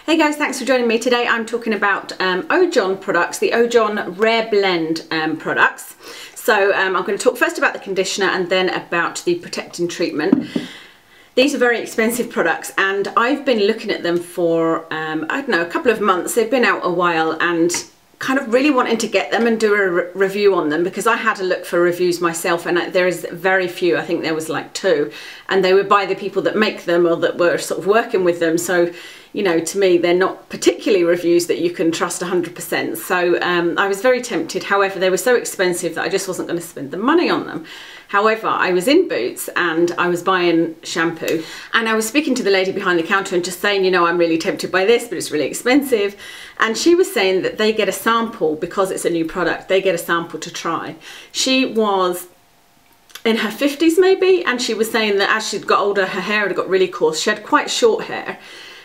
Hey guys, thanks for joining me. Today I'm talking about Ojon products, the Ojon Rare Blend products. So I'm going to talk first about the conditioner and then about the protecting treatment. These are very expensive products and I've been looking at them for, I don't know, a couple of months. They've been out a while and kind of really wanting to get them and do a review on them, because I had a look for reviews myself and there is very few. I think there was like 2, and they were by the people that make them or that were sort of working with them. So, you know, to me, they're not particularly reviews that you can trust 100%. So I was very tempted. However, they were so expensive that I just wasn't going to spend the money on them. However, I was in Boots and I was buying shampoo and I was speaking to the lady behind the counter and just saying, you know, I'm really tempted by this, but it's really expensive. And she was saying that they get a sample because it's a new product. They get a sample to try. She was in her 50s maybe, and she was saying that as she'd got older, her hair had got really coarse. She had quite short hair,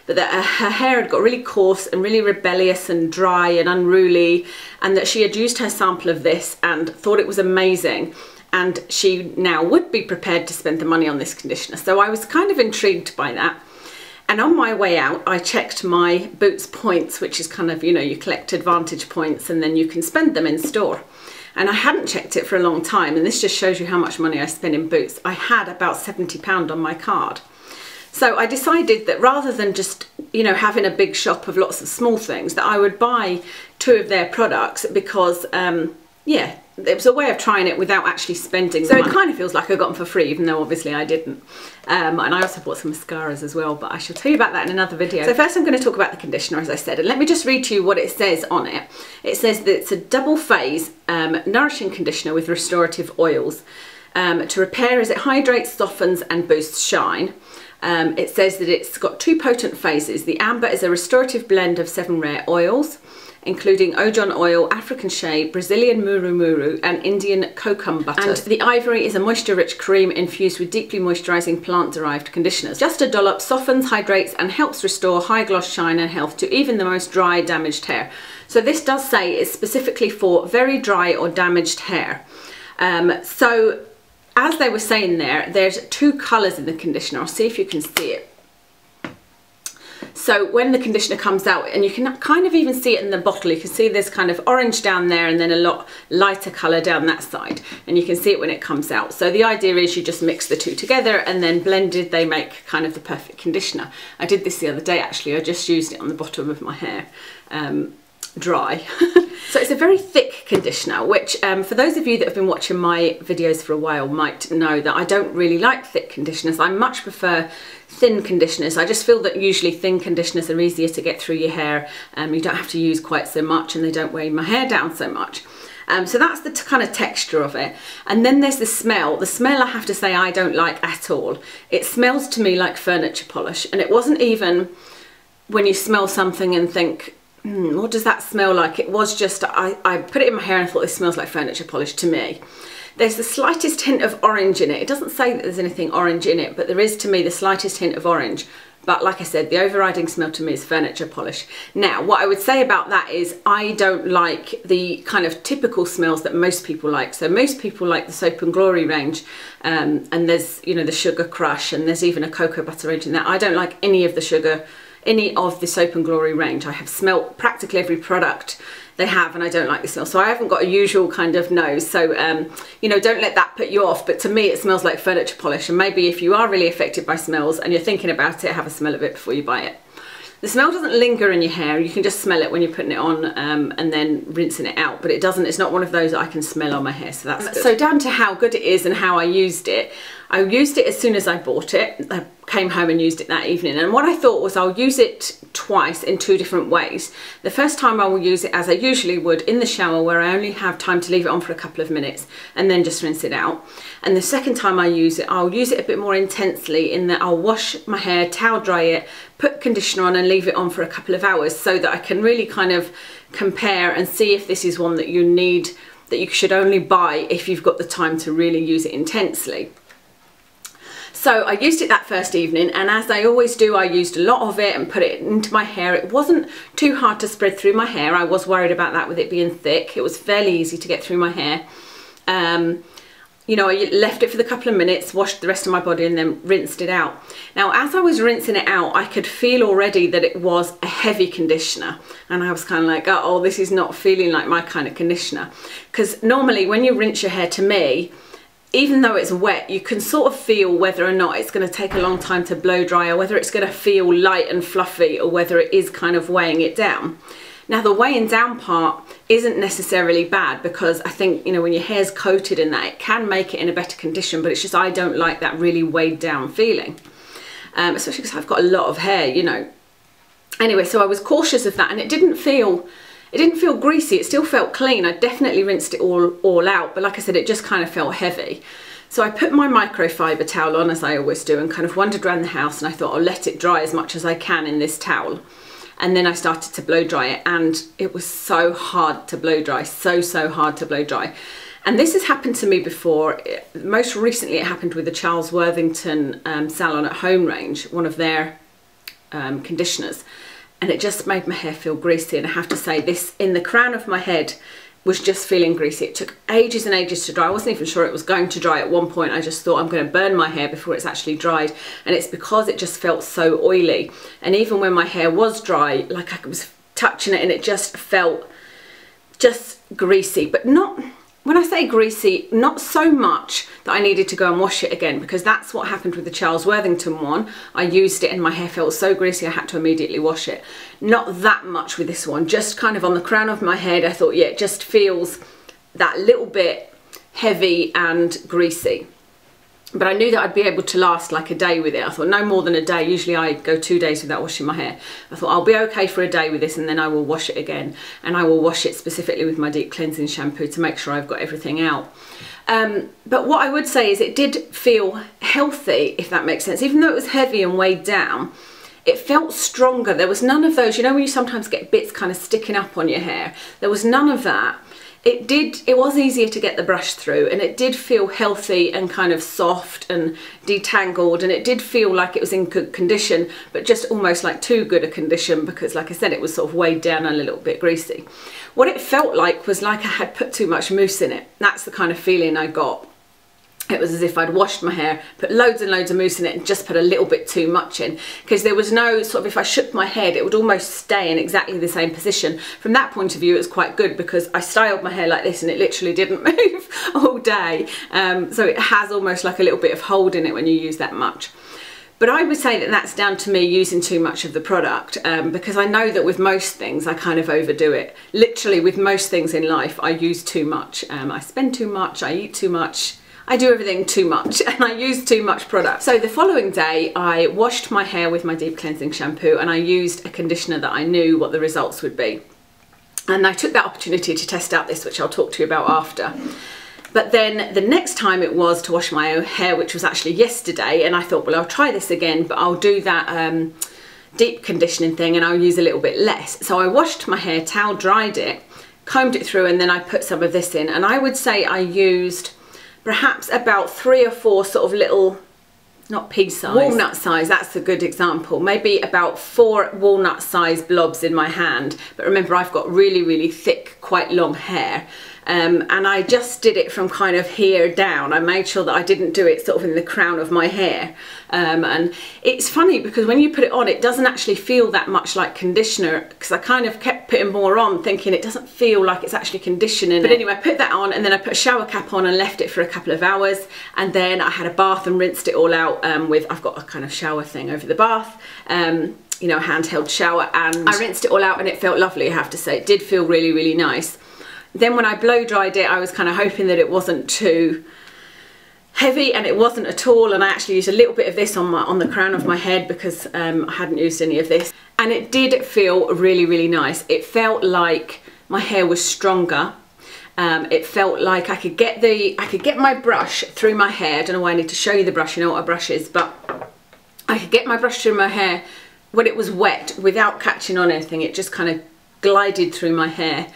but that her hair had got really coarse and really rebellious and dry and unruly, and that she had used her sample of this and thought it was amazing. And she now would be prepared to spend the money on this conditioner. So I was kind of intrigued by that. And on my way out, I checked my Boots points, which is kind of, you know, you collect advantage points and then you can spend them in store. And I hadn't checked it for a long time, and this just shows you how much money I spend in Boots. I had about £70 on my card. So I decided that rather than just, you know, having a big shop of lots of small things, that I would buy 2 of their products because, yeah, it was a way of trying it without actually spending the money. So it kind of feels like I got them for free, even though obviously I didn't. And I also bought some mascaras as well, but I shall tell you about that in another video. So first I'm going to talk about the conditioner, as I said, and let me just read to you what it says on it. It says that it's a double phase nourishing conditioner with restorative oils to repair as it hydrates, softens and boosts shine. It says that it's got 2 potent phases. The amber is a restorative blend of 7 rare oils, including Ojon oil, African shea, Brazilian muru muru and Indian kokum butter. And the ivory is a moisture-rich cream infused with deeply moisturising plant-derived conditioners. Just a dollop softens, hydrates and helps restore high gloss, shine and health to even the most dry, damaged hair. So this does say it's specifically for very dry or damaged hair. So as they were saying there, there's 2 colours in the conditioner. I'll see if you can see it. So when the conditioner comes out, and you can kind of even see it in the bottle, you can see there's kind of orange down there and then a lot lighter colour down that side, and you can see it when it comes out. So the idea is you just mix the 2 together and then blended they make kind of the perfect conditioner. I did this the other day actually. I just used it on the bottom of my hair, dry. So it's a very thick conditioner, which for those of you that have been watching my videos for a while might know that I don't really like thick conditioners. I much prefer thin conditioners. I just feel that usually thin conditioners are easier to get through your hair. You don't have to use quite so much and they don't weigh my hair down so much. So that's the kind of texture of it. And then there's the smell. The smell, I have to say, I don't like at all. It smells to me like furniture polish, and it wasn't even when you smell something and think, what does that smell like? It was just, I put it in my hair and I thought this smells like furniture polish to me. There's the slightest hint of orange in it. It doesn't say that there's anything orange in it, but there is to me the slightest hint of orange. But like I said, the overriding smell to me is furniture polish. Now, what I would say about that is I don't like the kind of typical smells that most people like. So most people like the Soap and Glory range, and there's, you know, the Sugar Crush, and there's even a cocoa butter range in that. I don't like any of the Soap and Glory range. I have smelt practically every product they have and I don't like the smell. So I haven't got a usual kind of nose. So, you know, don't let that put you off. But to me, it smells like furniture polish. And maybe if you are really affected by smells and you're thinking about it, have a smell of it before you buy it. The smell doesn't linger in your hair. You can just smell it when you're putting it on and then rinsing it out. But it doesn't, it's not one of those that I can smell on my hair. So that's good. So down to how good it is and how I used it. I used it as soon as I bought it. I came home and used it that evening. And what I thought was I'll use it twice in 2 different ways. The first time I will use it as I usually would in the shower, where I only have time to leave it on for a couple of minutes and then just rinse it out. And the second time I use it, I'll use it a bit more intensely in that I'll wash my hair, towel dry it, put conditioner on and leave it on for a couple of hours so that I can really kind of compare and see if this is one that you need, that you should only buy if you've got the time to really use it intensely. So I used it that first evening, and as I always do, I used a lot of it and put it into my hair. It wasn't too hard to spread through my hair. I was worried about that with it being thick. It was fairly easy to get through my hair. you know, I left it for the couple of minutes, washed the rest of my body and then rinsed it out. Now, as I was rinsing it out, I could feel already that it was a heavy conditioner. And I was kind of like, oh, this is not feeling like my kind of conditioner. Because normally when you rinse your hair, to me, even though it's wet, you can sort of feel whether or not it's going to take a long time to blow dry, or whether it's going to feel light and fluffy, or whether it is kind of weighing it down. Now, the weighing down part isn't necessarily bad, because I think, you know, when your hair's coated in that, it can make it in a better condition, but it's just I don't like that really weighed down feeling, especially because I've got a lot of hair, you know. Anyway, so I was cautious of that, and it didn't feel greasy. It still felt clean. I definitely rinsed it all out, but like I said, it just kind of felt heavy. So I put my microfiber towel on, as I always do, and kind of wandered around the house, and I thought I'll let it dry as much as I can in this towel. And then I started to blow dry it, and it was so hard to blow dry, so hard to blow dry. And this has happened to me before. Most recently it happened with the Charles Worthington Salon at Home range, one of their conditioners. And it just made my hair feel greasy. And I have to say, this in the crown of my head was just feeling greasy. It took ages and ages to dry. I wasn't even sure it was going to dry at one point. I just thought I'm going to burn my hair before it's actually dried. And it's because it just felt so oily. And even when my hair was dry, like I was touching it and it just felt just greasy. But not, when I say greasy, not so much that I needed to go and wash it again, because that's what happened with the Charles Worthington one. I used it and my hair felt so greasy I had to immediately wash it. Not that much with this one, just kind of on the crown of my head. I thought, yeah, it just feels that little bit heavy and greasy. But I knew that I'd be able to last like a day with it. I thought no more than a day. Usually I go 2 days without washing my hair. I thought I'll be okay for a day with this, and then I will wash it again. And I will wash it specifically with my deep cleansing shampoo to make sure I've got everything out. But what I would say is it did feel healthy, if that makes sense. Even though it was heavy and weighed down, it felt stronger. There was none of those, you know when you sometimes get bits kind of sticking up on your hair? There was none of that. It was easier to get the brush through, and it did feel healthy and kind of soft and detangled, and it did feel like it was in good condition, but just almost like too good a condition, because like I said, it was sort of weighed down and a little bit greasy. What it felt like was like I had put too much mousse in it. That's the kind of feeling I got. It was as if I'd washed my hair, put loads and loads of mousse in it, and just put a little bit too much in, because there was no sort of, if I shook my head, it would almost stay in exactly the same position. From that point of view, it was quite good, because I styled my hair like this and it literally didn't move all day. So it has almost like a little bit of hold in it when you use that much. But I would say that that's down to me using too much of the product, because I know that with most things I kind of overdo it. Literally with most things in life I use too much. I spend too much, I eat too much. I do everything too much, and I use too much product. So the following day I washed my hair with my deep cleansing shampoo, and I used a conditioner that I knew what the results would be. And I took that opportunity to test out this, which I'll talk to you about after. But then the next time it was to wash my own hair, which was actually yesterday, and I thought, well, I'll try this again, but I'll do that deep conditioning thing and I'll use a little bit less. So I washed my hair, towel dried it, combed it through, and then I put some of this in. And I would say I used perhaps about 3 or 4 sort of little, not pea size, walnut size, that's a good example, maybe about 4 walnut size blobs in my hand. But remember, I've got really thick, quite long hair. And I just did it from kind of here down. I made sure that I didn't do it sort of in the crown of my hair. And it's funny because when you put it on, it doesn't actually feel that much like conditioner, because I kind of kept putting more on thinking it doesn't feel like it's actually conditioning. But anyway, I put that on, and then I put a shower cap on and left it for a couple of hours. And then I had a bath and rinsed it all out I've got a kind of shower thing over the bath. You know, a handheld shower, and I rinsed it all out and it felt lovely, I have to say. It did feel really nice. Then when I blow dried it, I was kind of hoping that it wasn't too heavy, and it wasn't at all. And I actually used a little bit of this on the crown of my head, because I hadn't used any of this, and it did feel really nice. It felt like my hair was stronger. It felt like I could get my brush through my hair. I don't know why I need to show you the brush, you know what a brush is, but I could get my brush through my hair when it was wet without catching on anything. It just kind of glided through my hair.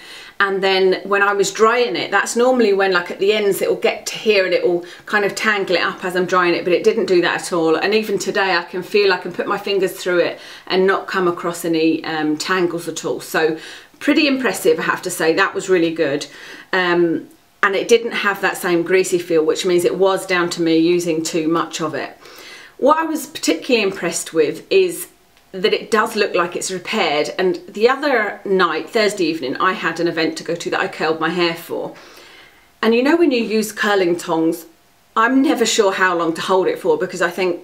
And then when I was drying it, that's normally when, like at the ends, it will get to here and it will kind of tangle it up as I'm drying it, but it didn't do that at all. And even today I can feel I can put my fingers through it and not come across any tangles at all. So pretty impressive, I have to say. That was really good. and it didn't have that same greasy feel, which means it was down to me using too much of it. What I was particularly impressed with is that it does look like it's repaired. And the other night, Thursday evening, I had an event to go to that I curled my hair for. And you know, when you use curling tongs, I'm never sure how long to hold it for, because I think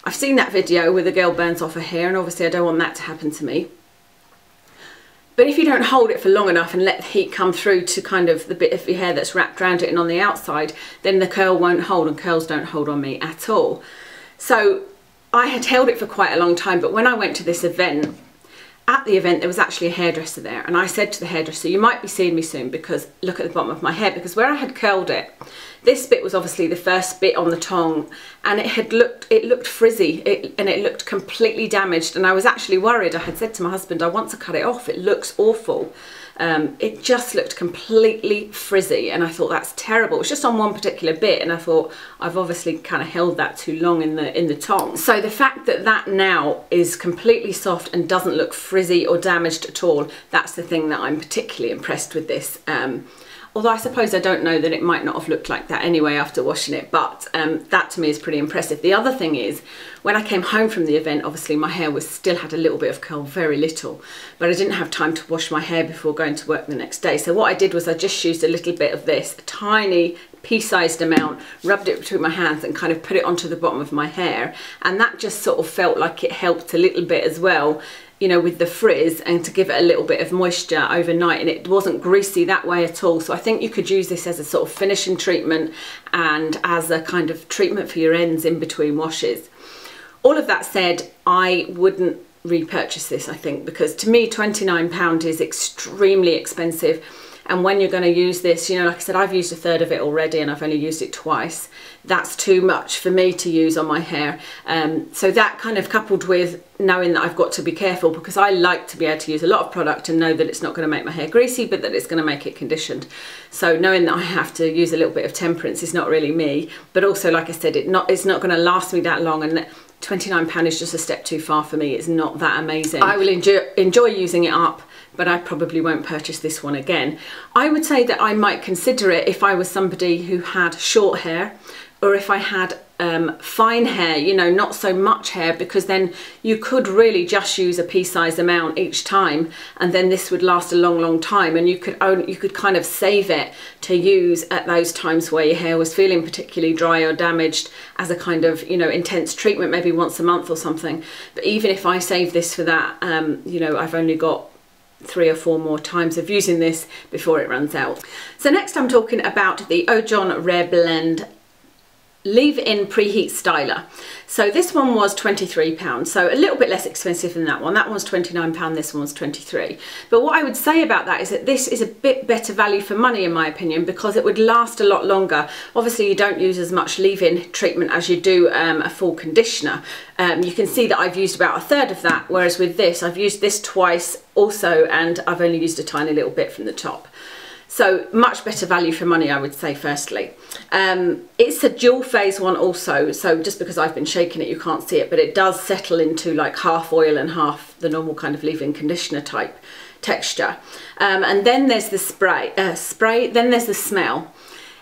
I've seen that video where the girl burns off her hair, and obviously I don't want that to happen to me. But if you don't hold it for long enough and let the heat come through to kind of the bit of your hair that's wrapped around it and on the outside, then the curl won't hold, and curls don't hold on me at all. So I had held it for quite a long time, but when I went to this event, at the event there was actually a hairdresser there, and I said to the hairdresser, you might be seeing me soon because look at the bottom of my hair, because where I had curled it, this bit was obviously the first bit on the tong, and it looked frizzy, and it looked completely damaged, and I was actually worried. I had said to my husband, I want to cut it off, it looks awful. It just looked completely frizzy, and I thought, that's terrible. It was just on one particular bit, and I thought, I've obviously kind of held that too long in the tong. So the fact that that now is completely soft and doesn't look frizzy or damaged at all, that's the thing that I'm particularly impressed with this. Although I suppose I don't know that it might not have looked like that anyway after washing it, but that to me is pretty impressive. The other thing is, when I came home from the event, obviously my hair still had a little bit of curl, very little, but I didn't have time to wash my hair before going to work the next day. So what I did was I just used a little bit of this, a tiny pea-sized amount, rubbed it between my hands and kind of put it onto the bottom of my hair, and that just sort of felt like it helped a little bit as well, you know, with the frizz, and to give it a little bit of moisture overnight, and it wasn't greasy that way at all. So I think you could use this as a sort of finishing treatment and as a kind of treatment for your ends in between washes. All of that said, I wouldn't repurchase this, I think, because to me £29 is extremely expensive. And when you're going to use this, you know, like I said, I've used a third of it already and I've only used it twice. That's too much for me to use on my hair. So that kind of coupled with knowing that I've got to be careful, because I like to be able to use a lot of product and know that it's not going to make my hair greasy, but that it's going to make it conditioned. So knowing that I have to use a little bit of temperance is not really me. But also, like I said, it's not going to last me that long, and £29 is just a step too far for me. It's not that amazing. I will enjoy using it up, but I probably won't purchase this one again. I would say that I might consider it if I was somebody who had short hair, or if I had fine hair, you know, not so much hair, because then you could really just use a pea-sized amount each time, and then this would last a long time, and you could kind of save it to use at those times where your hair was feeling particularly dry or damaged, as a kind of, you know, intense treatment, maybe once a month or something. But even if I save this for that, you know, I've only got 3 or 4 more times of using this before it runs out. So next I'm talking about the Ojon Rare Blend Leave-In Preheat Styler. So this one was £23, so a little bit less expensive than that one. That one's £29, this one's £23. But what I would say about that is that this is a bit better value for money, in my opinion, because it would last a lot longer. Obviously you don't use as much leave-in treatment as you do a full conditioner. You can see that I've used about a third of that, whereas with this I've used this twice also, and I've only used a tiny little bit from the top. So much better value for money, I would say, firstly. It's a dual phase one also, so just because I've been shaking it you can't see it, but it does settle into like half oil and half the normal kind of leave-in conditioner type texture. And then there's the spray, then there's the smell.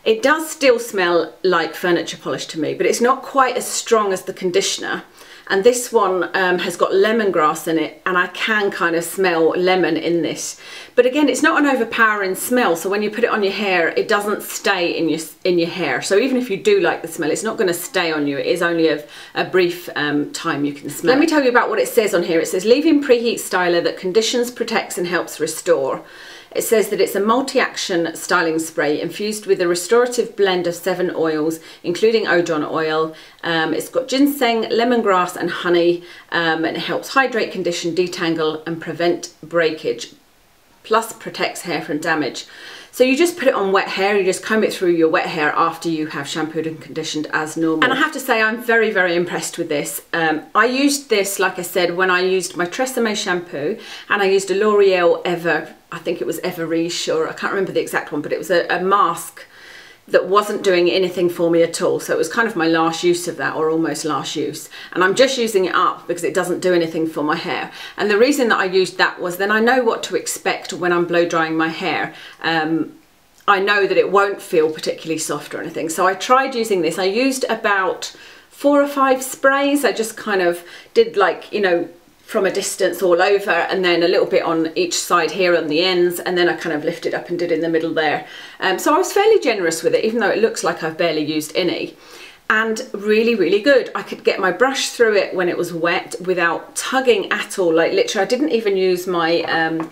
It does still smell like furniture polish to me, but it's not quite as strong as the conditioner. And this one has got lemongrass in it, and I can kind of smell lemon in this. But again, it's not an overpowering smell, so when you put it on your hair, it doesn't stay in your hair. So even if you do like the smell, it's not going to stay on you. It is only a brief time you can smell. Let me tell you about what it says on here. It says, leave-in preheat styler that conditions, protects and helps restore. It says that it's a multi-action styling spray infused with a restorative blend of 7 oils, including Ojon oil. It's got ginseng, lemongrass and honey, and it helps hydrate, condition, detangle and prevent breakage, plus protects hair from damage. So you just put it on wet hair, you just comb it through your wet hair after you have shampooed and conditioned as normal. And I have to say, I'm very, very impressed with this. I used this, like I said, when I used my Tresemme shampoo, and I used a L'Oreal I think it was Everriche, or I can't remember the exact one, but it was a mask that wasn't doing anything for me at all. So it was kind of my last use of that, or almost last use. And I'm just using it up because it doesn't do anything for my hair. And the reason that I used that was then I know what to expect when I'm blow drying my hair. I know that it won't feel particularly soft or anything. So I tried using this. I used about 4 or 5 sprays. I just kind of did, like, you know, from a distance all over, and then a little bit on each side here on the ends, and then I kind of lifted up and did in the middle there. So I was fairly generous with it, even though it looks like I've barely used any. And really, really good. I could get my brush through it when it was wet without tugging at all. Like, literally, I didn't even use my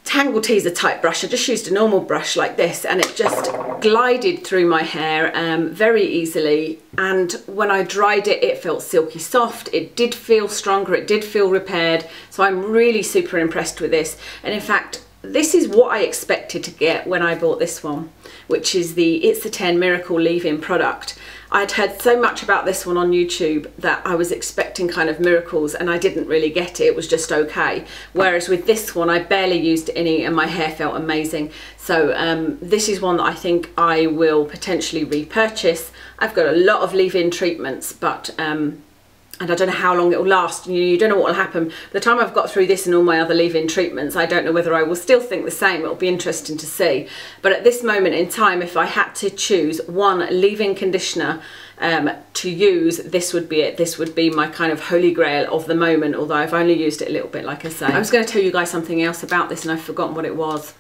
Tangle Teaser type brush. I just used a normal brush like this, and it just glided through my hair very easily. And when I dried it, it felt silky soft. It did feel stronger. It did feel repaired. So I'm really super impressed with this. And in fact, this is what I expected to get when I bought this one, which is the It's a 10 Miracle Leave-In product. I'd heard so much about this one on YouTube that I was expecting kind of miracles, and I didn't really get it. It was just okay. Whereas with this one, I barely used any and my hair felt amazing. So this is one that I think I will potentially repurchase. I've got a lot of leave-in treatments, but and I don't know how long it will last. You don't know what will happen. By the time I've got through this and all my other leave-in treatments, I don't know whether I will still think the same. It'll be interesting to see. But at this moment in time, if I had to choose one leave-in conditioner to use, this would be it. This would be my kind of holy grail of the moment, although I've only used it a little bit, like I say. I was going to tell you guys something else about this, and I've forgotten what it was.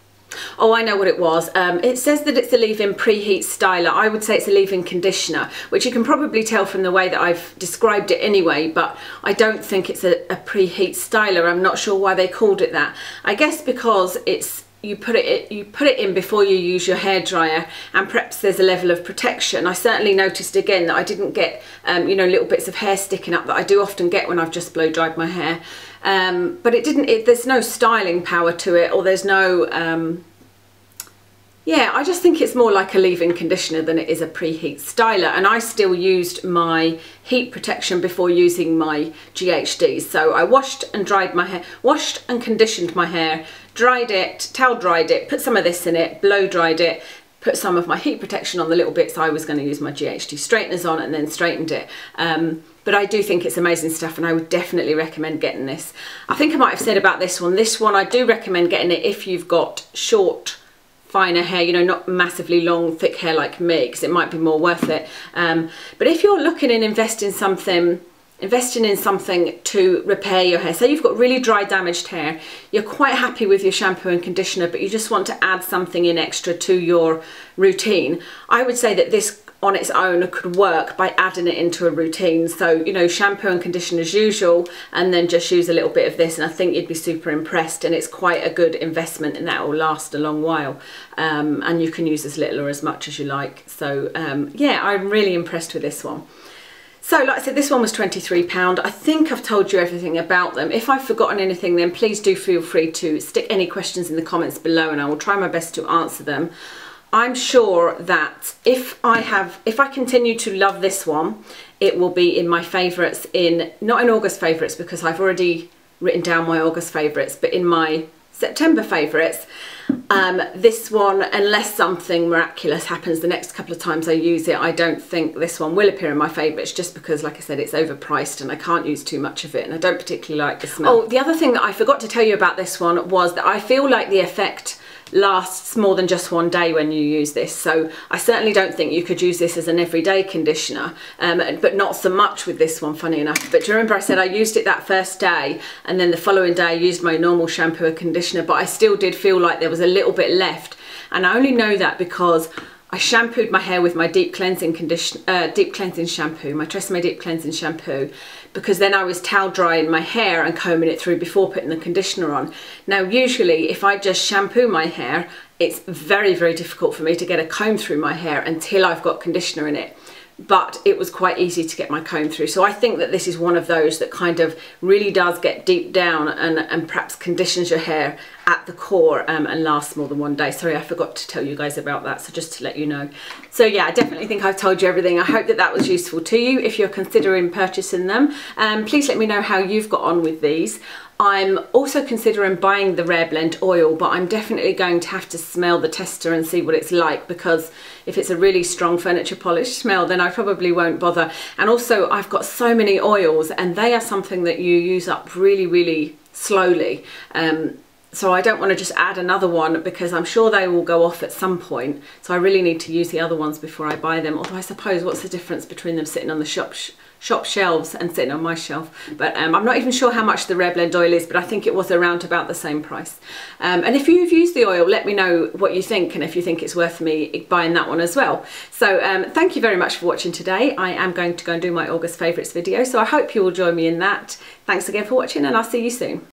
Oh, I know what it was. It says that it's a leave-in preheat styler. I would say it's a leave-in conditioner, which you can probably tell from the way that I've described it anyway, but I don't think it's a preheat styler. I'm not sure why they called it that. I guess because it's you put it in before you use your hairdryer, and perhaps there's a level of protection. I certainly noticed again that I didn't get you know, little bits of hair sticking up that I do often get when I've just blow dried my hair. But there's no styling power to it, or there's no yeah, I just think it's more like a leave-in conditioner than it is a preheat styler. And I still used my heat protection before using my GHDs. So I washed and dried my hair, washed and conditioned my hair, dried it, towel dried it, put some of this in it, blow dried it, put some of my heat protection on the little bits I was going to use my GHD straighteners on, and then straightened it. But I do think it's amazing stuff, and I would definitely recommend getting this. I think I might have said about this one. This one I do recommend getting it if you've got short, finer hair, you know, not massively long, thick hair like me, because it might be more worth it. But if you're looking in investing in something to repair your hair, say you've got really dry, damaged hair, you're quite happy with your shampoo and conditioner, but you just want to add something in extra to your routine, I would say that this on its own could work by adding it into a routine. So, you know, shampoo and conditioner as usual, and then just use a little bit of this, and I think you'd be super impressed. And it's quite a good investment, and that will last a long while. And you can use as little or as much as you like. So yeah, I'm really impressed with this one. So like I said, this one was £23. I think I've told you everything about them. If I've forgotten anything, then please do feel free to stick any questions in the comments below, and I will try my best to answer them. I'm sure that if I continue to love this one, it will be in my favourites, not in August favourites, because I've already written down my August favourites, but in my September favourites. This one, unless something miraculous happens the next couple of times I use it, I don't think this one will appear in my favourites, just because, like I said, it's overpriced and I can't use too much of it, and I don't particularly like the smell. Oh, the other thing that I forgot to tell you about this one was that I feel like the effect lasts more than just one day when you use this. So I certainly don't think you could use this as an everyday conditioner, but not so much with this one, funny enough. But do you remember I said I used it that first day, and then the following day I used my normal shampoo and conditioner, but I still did feel like there was a little bit left. And I only know that because I shampooed my hair with my deep cleansing shampoo, my Tresemme deep cleansing shampoo, because then I was towel drying my hair and combing it through before putting the conditioner on. Now usually if I just shampoo my hair, it's very, very difficult for me to get a comb through my hair until I've got conditioner in it. But it was quite easy to get my comb through. So I think that this is one of those that kind of really does get deep down and perhaps conditions your hair at the core and lasts more than one day. Sorry, I forgot to tell you guys about that, so just to let you know. So yeah, I definitely think I've told you everything. I hope that that was useful to you. If you're considering purchasing them, please let me know how you've got on with these. I'm also considering buying the Rare Blend oil, but I'm definitely going to have to smell the tester and see what it's like, because if it's a really strong furniture polish smell, then I probably won't bother. And also I've got so many oils, and they are something that you use up really, really slowly. So I don't want to just add another one because I'm sure they will go off at some point. So I really need to use the other ones before I buy them. Although I suppose, what's the difference between them sitting on the shop shelves and sitting on my shelf? But I'm not even sure how much the Rare Blend oil is, but I think it was around about the same price. And if you've used the oil, let me know what you think and if you think it's worth me buying that one as well. So thank you very much for watching today. I am going to go and do my August favourites video, so I hope you will join me in that. Thanks again for watching, and I'll see you soon.